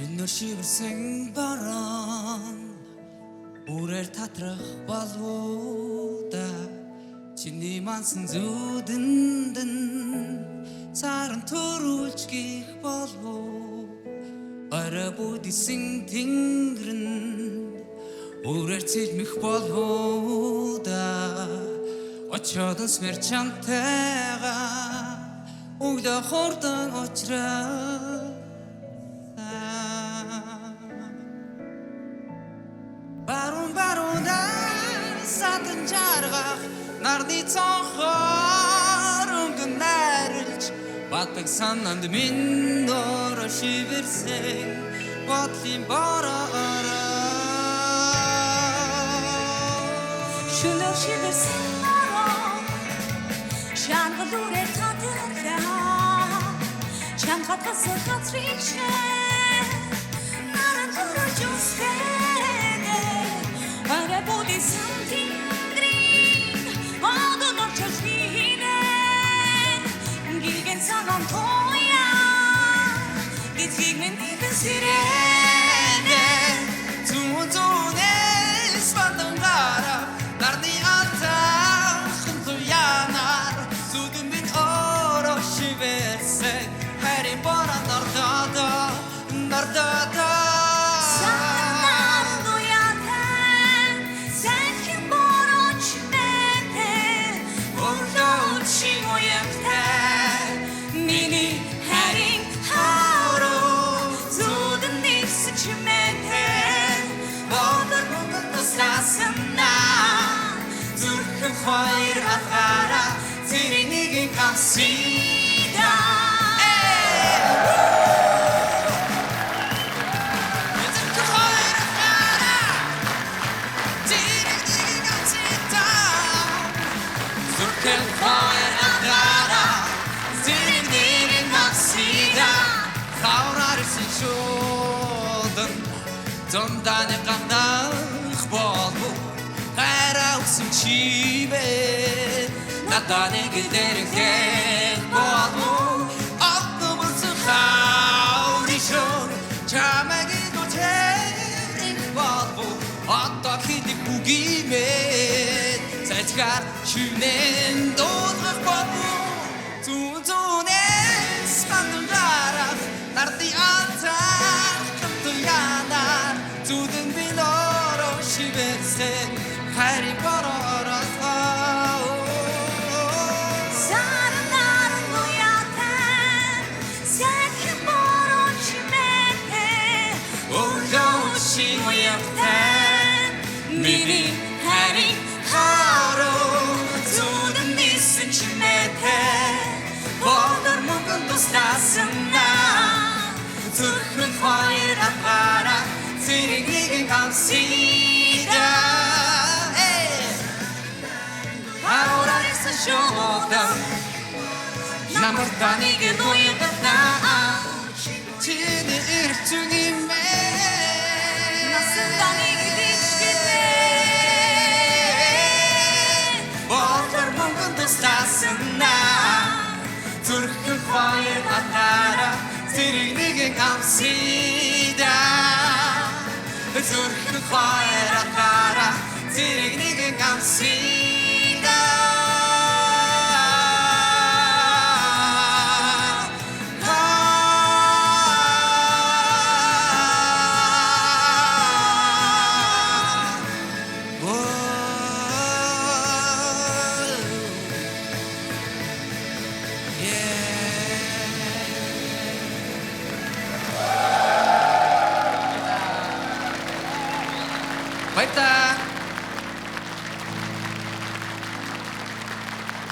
Шөнөөр шивэрсэн баран үрээр татрах болвуда чиний мансан зүдэндэн царан төрүүлж гих болвоо арай бүдисэн тэнгэрэн үрээр цэлмэх болвуда очоод смэр чамтайга өглөө хордон очраа Сатан жаргах нарны цонхоор өнгөн найрлж батдаг санаанд минь доор шивэрсэн бодлын бороо шөнөөр шивэрсэн бороо шангадүрээр татараа чангатгас хатрич наран төрөж үстэй арай бодисан тэнгэрийн одон очож хийнэ гилгэн санам тоя гизгийг минь Сирene Зүүнээс бандангара нарны атахан туянаар зүдэн минь ороо шивэрсэн харин бороо нардада Хоёр атгара зэрэнийг гасида Зонтаны гандах болов хайраусан чивэ наданы гэрдэрэх болов автомобилсэн хауришон чамаги дутэрэх болов одоо хийдэг үгимээ цайцгаар шивнэн дуулах болов зүүнээс бандангаараа нарны атаах хамтуянаар зүдэн бинороо шивэрсэн Harry Potter Saranaran uyatan Sen boron çimete Uloşi uyaktan Mini Harry Haro Zudun nisin çimete Bodur mugun dostasında Zırhın hayır atlara Zirigligin kalsida Ahora esa shoda Namortani que doy en verdad Chini irtungime Nasıldan ilginç gibi Bodur mugun dostasında Türk'ün hayır atlara Zirigligin kalsida Türk'ün hayır atlara Zirigligin kalsida